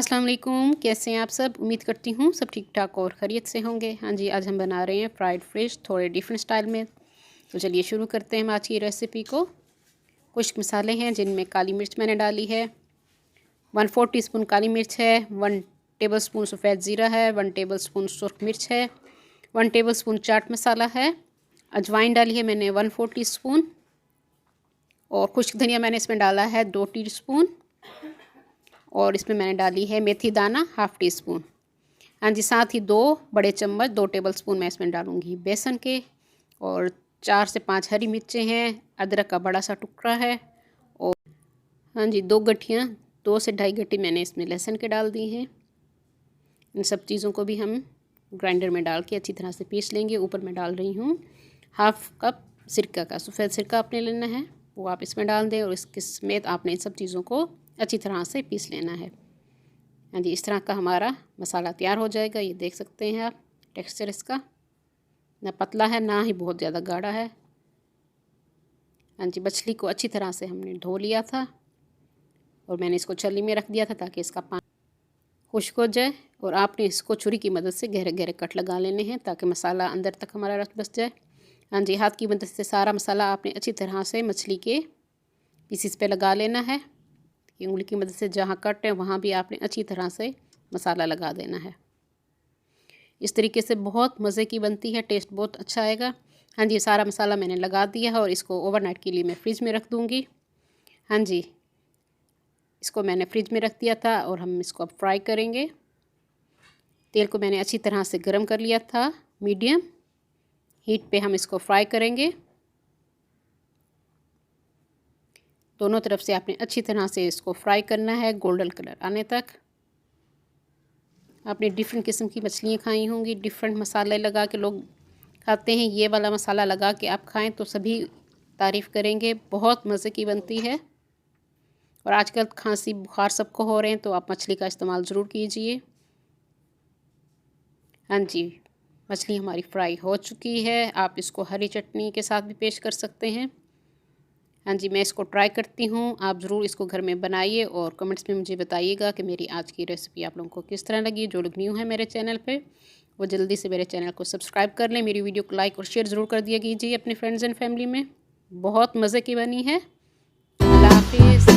अस्सलाम वालेकुम, कैसे हैं आप सब। उम्मीद करती हूँ सब ठीक ठाक और खैरियत से होंगे। हाँ जी, आज हम बना रहे हैं फ्राइड फिश थोड़े डिफरेंट स्टाइल में। तो चलिए शुरू करते हैं हम आज की रेसिपी को। कुछ मसाले हैं जिनमें काली मिर्च मैंने डाली है, 1/4 टीस्पून काली मिर्च है, 1 टेबलस्पून सफ़ेद ज़ीरा है, 1 टेबलस्पून सुर्ख मिर्च है, 1 टेबलस्पून चाट मसाला है, अजवाइन डाली है मैंने 1/4 टीस्पून, और खुश्क धनिया मैंने इसमें डाला है 2 टीस्पून, और इसमें मैंने डाली है मेथी दाना 1/2 टीस्पून। हाँ जी, साथ ही 2 बड़े चम्मच 2 टेबलस्पून मैं इसमें डालूँगी बेसन के, और 4 से 5 हरी मिर्चें हैं, अदरक का बड़ा सा टुकड़ा है, और हाँ जी 2 गठियाँ 2 से ढाई गट्टी मैंने इसमें लहसुन के डाल दी हैं। इन सब चीज़ों को भी हम ग्राइंडर में डाल के अच्छी तरह से पीस लेंगे। ऊपर मैं डाल रही हूँ 1/2 कप सिरका का, सफ़ेद सिरका आपने लेना है वो आप इसमें डाल दें, और इसके समेत आपने इन सब चीज़ों को अच्छी तरह से पीस लेना है। हाँ जी, इस तरह का हमारा मसाला तैयार हो जाएगा। ये देख सकते हैं आप टेक्सचर इसका, ना पतला है ना ही बहुत ज़्यादा गाढ़ा है। हाँ जी, मछली को अच्छी तरह से हमने धो लिया था और मैंने इसको छलनी में रख दिया था ताकि इसका पानी खुश्क हो जाए, और आपने इसको छुरी की मदद से गहरे गहरे कट लगा लेने हैं ताकि मसाला अंदर तक हमारा रस बस जाए। हाँ जी, हाथ की मदद से सारा मसाला आपने अच्छी तरह से मछली के पीसीस पे लगा लेना है। उंगली की मदद से जहाँ कट है वहाँ भी आपने अच्छी तरह से मसाला लगा देना है। इस तरीके से बहुत मज़े की बनती है, टेस्ट बहुत अच्छा आएगा। हाँ जी, सारा मसाला मैंने लगा दिया है और इसको ओवरनाइट के लिए मैं फ्रिज में रख दूँगी। हाँ जी, इसको मैंने फ्रिज में रख दिया था और हम इसको अब फ्राई करेंगे। तेल को मैंने अच्छी तरह से गर्म कर लिया था, मीडियम हीट पे हम इसको फ्राई करेंगे। दोनों तरफ से आपने अच्छी तरह से इसको फ्राई करना है गोल्डन कलर आने तक। आपने डिफरेंट किस्म की मछलियाँ खाई होंगी, डिफरेंट मसाले लगा के लोग खाते हैं। ये वाला मसाला लगा के आप खाएं तो सभी तारीफ़ करेंगे, बहुत मज़े की बनती है। और आजकल खांसी बुखार सबको हो रहे हैं तो आप मछली का इस्तेमाल ज़रूर कीजिए। हाँ जी, मछली हमारी फ्राई हो चुकी है। आप इसको हरी चटनी के साथ भी पेश कर सकते हैं। हाँ जी, मैं इसको ट्राई करती हूँ, आप ज़रूर इसको घर में बनाइए और कमेंट्स में मुझे बताइएगा कि मेरी आज की रेसिपी आप लोगों को किस तरह लगी। जो लोग न्यू हैं मेरे चैनल पे वो जल्दी से मेरे चैनल को सब्सक्राइब कर लें। मेरी वीडियो को लाइक और शेयर ज़रूर कर दिया कीजिए अपने फ्रेंड्स एंड फैमिली में। बहुत मज़े की बनी है। अल्लाह हाफिज़।